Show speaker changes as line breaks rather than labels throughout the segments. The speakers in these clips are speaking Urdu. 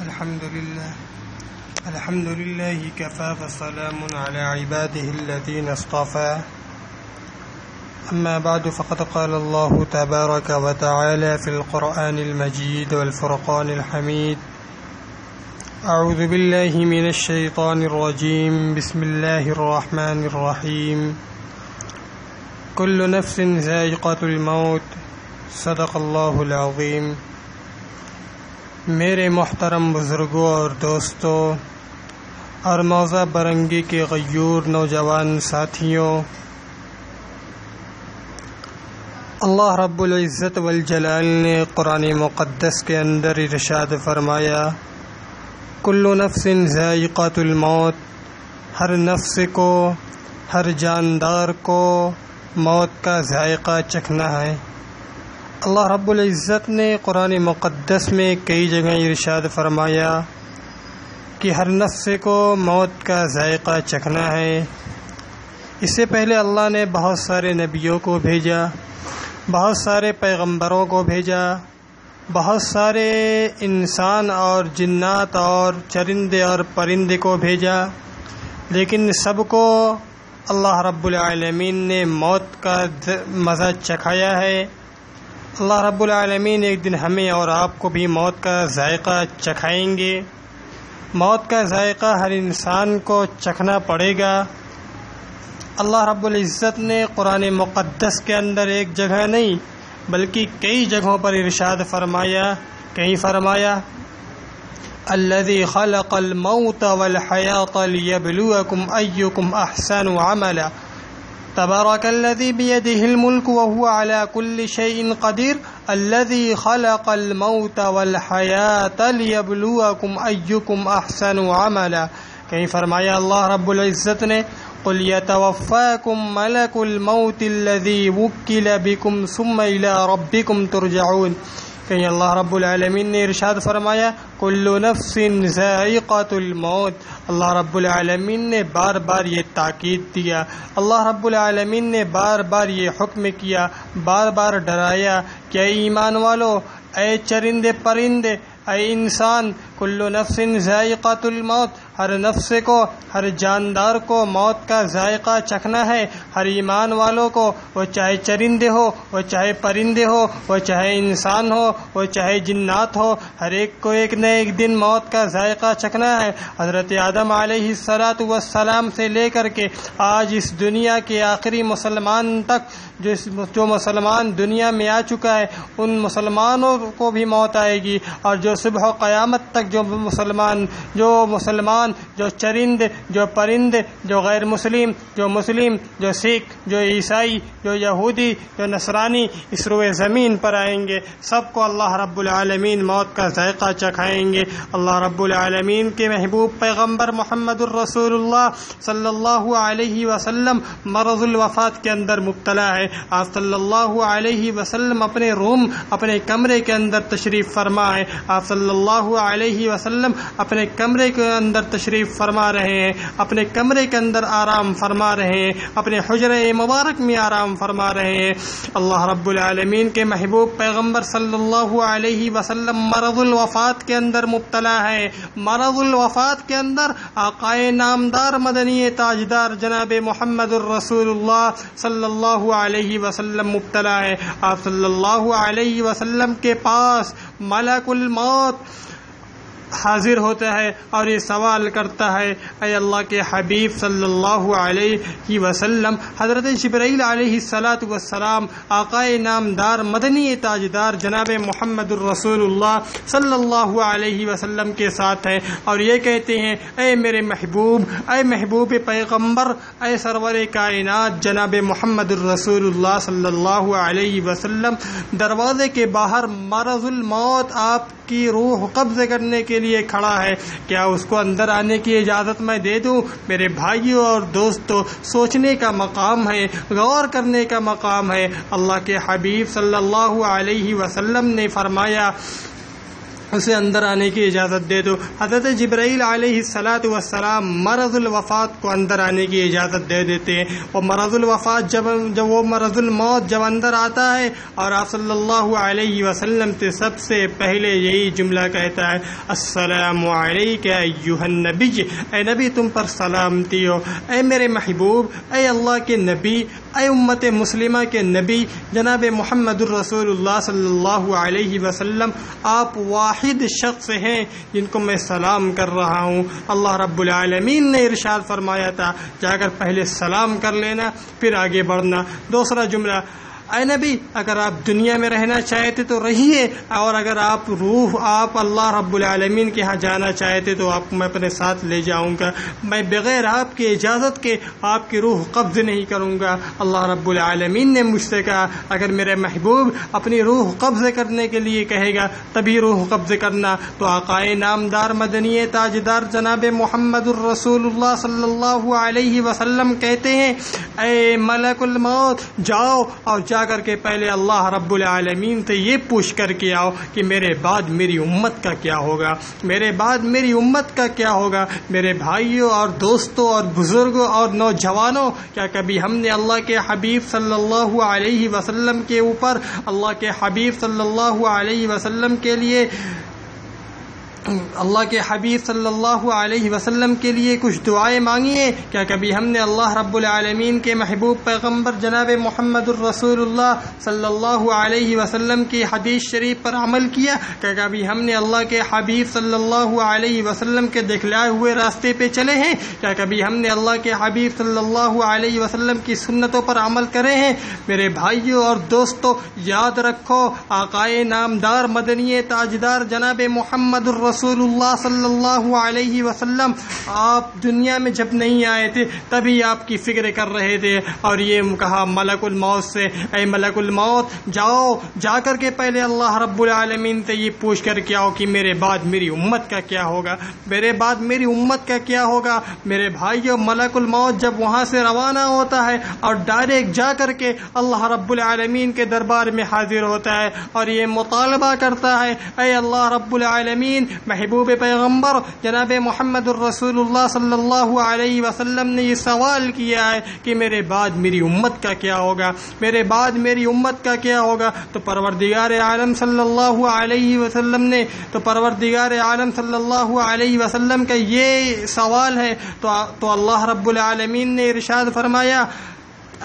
الحمد لله كفى وسلام على عباده الذين اصطفى أما بعد فقد قال الله تبارك وتعالى في القرآن المجيد والفرقان الحميد أعوذ بالله من الشيطان الرجيم بسم الله الرحمن الرحيم كل نفس ذائقة الموت صدق اللہ العظیم۔ میرے محترم بزرگوں اور دوستوں اور موزہ برنگی کے غیور نوجوان ساتھیوں، اللہ رب العزت والجلال نے قرآن مقدس کے اندر ارشاد فرمایا، کل نفس ذائقۃ الموت، ہر نفس کو، ہر جاندار کو موت کا ذائقہ چکھنا ہے۔ اللہ رب العزت نے قرآن مقدس میں کئی جگہ ارشاد فرمایا کہ ہر نفس کو موت کا ذائقہ چکھنا ہے۔ اس سے پہلے اللہ نے بہت سارے نبیوں کو بھیجا، بہت سارے پیغمبروں کو بھیجا، بہت سارے انسان اور جنات اور چرندے اور پرندے کو بھیجا، لیکن سب کو اللہ رب العالمین نے موت کا مزہ چکھایا ہے۔ اللہ رب العالمین ایک دن ہمیں اور آپ کو بھی موت کا ذائقہ چکھائیں گے۔ موت کا ذائقہ ہر انسان کو چکھنا پڑے گا۔ اللہ رب العزت نے قرآن مقدس کے اندر ایک جگہ نہیں بلکہ کئی جگہوں پر ارشاد فرمایا، کہیں فرمایا الذی خلق الموت والحیاۃ لیبلوکم ایکم احسن عملا تبارک الذی بیدہ الملک وہو علی کل شیء قدیر الذی خلق الموت والحیاۃ لیبلوکم ایکم احسن عملا۔ کہیں فرمایا اللہ رب العزت نے قل یتوفاکم ملک الموت الذی وکل بکم ثم الی ربکم ترجعون۔ کہیں اللہ رب العالمین نے ارشاد فرمایا کل نفس ذائقۃ الموت۔ اللہ رب العالمین نے بار بار یہ تاکید دیا، اللہ رب العالمین نے بار بار یہ حکم کیا، بار بار ڈرایا کہ اے ایمان والو، اے چرندے پرندے، اے انسان، کل نفس ذائقۃ الموت، ہر نفس کو، ہر جاندار کو موت کا ذائقہ چکھنا ہے۔ ہر ایمان والوں کو، وہ چاہے چرندے ہو، وہ چاہے پرندے ہو، وہ چاہے انسان ہو، وہ چاہے جنات ہو، ہر ایک کو ایک نہ ایک دن موت کا ذائقہ چکھنا ہے۔ حضرت آدم علیہ السلام سے لے کر کے آج اس دنیا کے آخری مسلمان تک، جو مسلمان دنیا میں آ چکا ہے، ان مسلمانوں کو بھی موت آئے گی، اور جو صبح و قیامت تک جو مسلمان، جو چرند، جو پرند، جو غیر مسلم، جو مسلم، جو سکھ، جو عیسائی، جو یہودی، جو نصرانی اس روئے زمین پر آئیں گے، سب کو اللہ رب العالمین موت کا ذائقہ چکھائیں گے۔ اللہ رب العالمین کے محبوب پیغمبر محمد الرسول اللہ صلی اللہ علیہ وسلم مرض الوفات کے اندر مبتلا ہے۔ آپ صلی اللہ علیہ وسلم اپنے روم، اپنے کمرے کے اندر تشریف فرما ہے۔ آپ صلی اللہ علیہ وسلم اپنے کمرے کے اندر تشریف فرما رہے ہیں، اپنے کمرے کے اندر آرام فرما رہے ہیں، اپنے حجرہ مبارک میں آرام فرما رہے ہیں۔ اللہ رب العالمین کے محبوب پیغمبر صلی اللہ علیہ وسلم مرض الوفات کے اندر مبتلا ہے۔ مرض الوفات کے اندر آقائے نامدار مدنی تاجدار جناب محمد الرسول اللہ صلی اللہ علیہ وسلم مبتلا ہے۔ آپ صلی اللہ علیہ وسلم کے پاس ملک الموت حاضر ہوتا ہے اور یہ سوال کرتا ہے، اے اللہ کے حبیب صلی اللہ علیہ وسلم، حضرت جبرائیل علیہ السلام آقائے نامدار مدنی تاجدار جناب محمد الرسول اللہ صلی اللہ علیہ وسلم کے ساتھ ہیں، اور یہ کہتے ہیں، اے میرے محبوب، اے محبوب پیغمبر، اے سرور کائنات جناب محمد الرسول اللہ صلی اللہ علیہ وسلم، دروازے کے باہر مرض الموت آپ کی روح قبض کرنے کے لیے کھڑا ہے، کیا اس کو اندر آنے کی اجازت میں دے دوں؟ میرے بھائیوں اور دوستوں، سوچنے کا مقام ہے، غور کرنے کا مقام ہے۔ اللہ کے حبیب صلی اللہ علیہ وسلم نے فرمایا اسے اندر آنے کی اجازت دے دو۔ حضرت جبرائیل علیہ الصلاۃ والسلام مرض الوفات کو اندر آنے کی اجازت دے دیتے ہیں، اور مرض الوفات جب وہ مرض الموت جب اندر آتا ہے، اور آپ صلی اللہ علیہ وسلم سے سب سے پہلے یہی جملہ کہتا ہے، السلام علیک ایھا النبی، اے نبی تم پر سلامتی ہو، اے میرے محبوب، اے اللہ کے نبی، اے امت مسلمہ کے نبی جناب محمد الرسول اللہ صلی اللہ علیہ وسلم، آپ واحد شخص ہیں جن کو میں سلام کر رہا ہوں۔ اللہ رب العالمین نے ارشاد فرمایا تھا جا کر پہلے سلام کر لینا پھر آگے بڑھنا۔ دوسرا جملہ، اے نبی اگر آپ دنیا میں رہنا چاہتے تو رہیے، اور اگر آپ اللہ رب العالمین کے ہاں جانا چاہتے تو آپ کو میں اپنے ساتھ لے جاؤں گا، میں بغیر آپ کی اجازت کے آپ کی روح قبض نہیں کروں گا۔ اللہ رب العالمین نے مجھ سے کہا اگر میرے محبوب اپنی روح قبض کرنے کے لیے کہے گا تبھی روح قبض کرنا، تو آقائے نامدار مدنی تاجدار جناب محمد الرسول اللہ صلی اللہ علیہ وسلم کہتے ہیں، اے ملک الموت جاؤ اور جا کر کے پہلے اللہ رب العالمین سے یہ پوچھ کر کے آؤ کہ میرے بعد میری امت کا کیا ہوگا، میرے بعد میری امت کا کیا ہوگا۔ میرے بھائیوں اور دوستوں اور بزرگوں اور نوجوانوں، کیا کبھی ہم نے اللہ کے حبیب صلی اللہ علیہ وسلم کے اوپر، اللہ کے حبیب صلی اللہ علیہ وسلم کے لیے، اللہ کے حبیب صلی اللہ علیہ وسلم کے لیے کچھ دعائیں مانگی ہیں؟ کیا کبھی ہم نے اللہ رب العالمین کے محبوب پیغمبر جناب محمد الرسول اللہ صلی اللہ علیہ وسلم کی حدیث شریف پر عمل کیا؟ کیا کبھی ہم نے اللہ کے حبیب صلی اللہ علیہ وسلم کے دکھلائے ہوئے راستے پہ چلے ہیں؟ کیا کبھی ہم نے اللہ کے حبیب صلی اللہ علیہ وسلم کی سنتوں پر عمل کرے ہیں؟ میرے بھائیوں اور دوستوں، یاد رکھو آقائے نامدار مدنی تاجدار جناب محمد رسول اللہ صلی اللہ علیہ وسلم آپ دنیا میں جب نہیں آئے تھے تبھی آپ کی فکر کر رہے تھے، اور یہ کہا ملک الموت سے، اے ملک الموت جاؤ، جا کر کے پہلے اللہ رب العالمین سے یہ پوچھ کر کے آؤ کہ میرے بعد میری امت کا کیا ہوگا، میرے بعد میری امت کا کیا ہوگا۔ میرے بھائیو، ملک الموت جب وہاں سے روانہ ہوتا ہے اور ڈائریکٹ جا کر کے اللہ رب العالمین کے دربار میں حاضر ہوتا ہے اور یہ مطالبہ کرتا ہے، اے اللہ رب العالمین، محبوب پیغمبر جناب محمد الرسول اللہ صلی اللہ علیہ وسلم نے یہ سوال کیا ہے کہ میرے بعد میری امت کا کیا ہوگا، میرے بعد میری امت کا کیا ہوگا، تو پروردگار عالم صلی اللہ علیہ وسلم نے، تو پروردگار عالم صلی اللہ علیہ وسلم کا یہ سوال ہے، تو اللہ رب العالمین نے ارشاد فرمایا،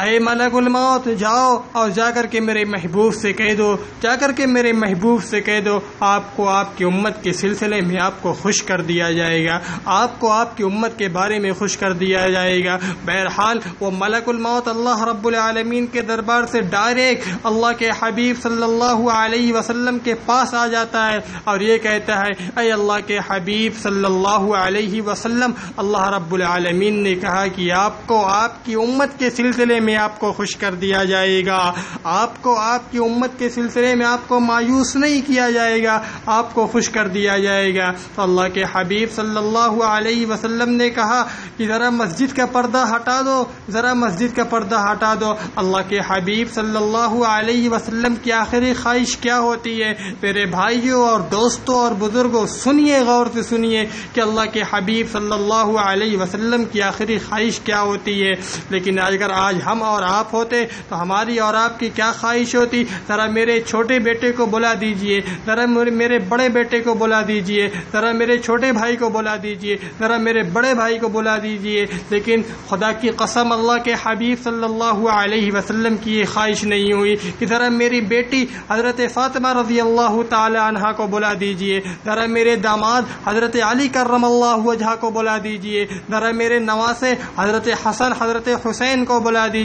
اے ملک الموت جاؤ اور جا کر کے میرے محبوب سے کہہ دو، جا کر کے میرے محبوب سے کہہ دو آپ کو آپ کی امت کے سلسلے میں آپ کو خوش کر دیا جائے گا، آپ کو آپ کی امت کے بارے میں خوش کر دیا جائے گا۔ بہرحال وہ ملک الموت اللہ رب العالمین کے دربار سے ڈائریکٹ اللہ کے حبیب صلی اللہ علیہ وسلم کے پاس آ جاتا ہے اور یہ کہتا ہے، اے اللہ کے حبیب صلی اللہ علیہ وسلم، اللہ رب العالمین نے کہا کہ آپ کو آپ کی امت کے سلسلے میں آپ کو خوش کر دیا جائے گا، آپ کو آپ کی امت کے سلسلے میں آپ کو مایوس نہیں کیا جائے گا، آپ کو خوش کر دیا جائے گا۔ تو اللہ کے حبیب صلی اللہ علیہ وسلم نے کہا کہ ذرا مسجد کا پردہ ہٹا دو، ذرا مسجد کا پردہ ہٹا دو۔ اللہ کے حبیب صلی اللہ علیہ وسلم کی آخری خواہش کیا ہوتی ہے؟ میرے بھائیوں اور دوستوں اور بزرگوں، سنیے، غور سے سنیے کہ اللہ کے حبیب صلی اللہ علیہ وسلم کی آخری خواہش کیا ہوتی ہے۔ لیکن اگر آج ہم اور آپ ہوتے تو ہماری اور آپ کی کیا خواہش ہوتی؟ ذرا میرے چھوٹے بیٹے کو بلا دیجئے، ذرا میرے بڑے بیٹے کو بلا دیجئے، ذرا میرے چھوٹے بھائی کو بلا دیجئے، ذرا میرے بڑے بھائی کو بلا دیجئے۔ لیکن خدا کی قسم اللہ کے حبیب صلی اللہ علیہ وسلم کی یہ خواہش نہیں ہوئی کہ ذرا میری بیٹی حضرت فاطمہ رضی اللہ تعالی عنہا کو بلا دیجئے، ذرا میرے داماد حضرت علی کرم اللہ وجہہ کو بلا دیجئے، ذرا میرے نواسے حضرت حسن حضرت حسین کو بلا دیجئے۔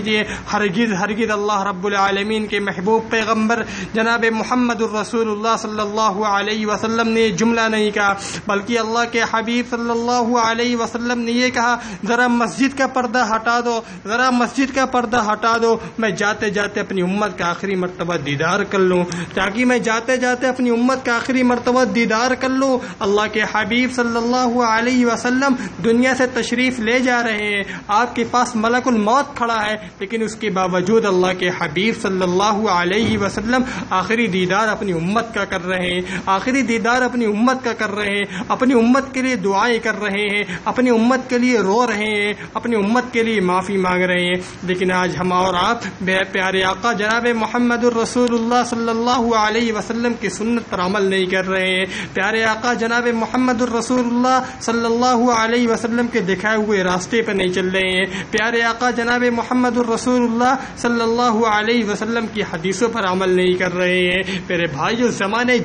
ہرگز ہرگز اللہ رب العالمین کے محبوب پیغمبر جناب محمد الرسول اللہ صلی اللہ علیہ وسلم نے یہ جملہ نہیں کہا، بلکہ اللہ کے حبیب صلی اللہ علیہ وسلم نے یہ کہا، ذرا مسجد کا پردہ ہٹا دو، ذرا مسجد کا پردہ ہٹا دو، میں جاتے جاتے اپنی امت کا آخری مرتبہ دیدار کر لوں، تاکہ میں جاتے جاتے اپنی امت کا آخری مرتبہ دیدار کر لوں۔ اللہ کے حبیب صلی اللہ علیہ وسلم دنیا سے تشریف لے جا رہے ہیں، آپ کے پاس ملک الموت کھڑا ہے، لیکن اس کے باوجود اللہ کے حبیب صلی اللہ علیہ وسلم آخری دیدار اپنی امت کا کر رہے ہیں، آخری دیدار اپنی امت کا کر رہے ہیں، اپنی امت کے لیے دعائیں کر رہے ہیں، اپنی امت کے لیے رو رہے ہیں، اپنی امت کے لیے معافی مانگ رہے ہیں. لیکن آج ہم اور آپ پیارے آقا جناب محمد الرسول اللہ صلی اللہ علیہ وسلم کی سنت پر عمل نہیں کر رہے ہیں. پیارے آقا جناب محمد الرسول اللہ صلی اللہ علیہ وسلم کے دکھائے ہوئے راستے پر نہیں چل رہے ہیں. پیارے آقا جناب محمد الرسول اللہ صلی اللہ علیہ وسلم کی حدیثوں پر عمل نہیں کر رہے ہیں. میرے بھائیو، زمانے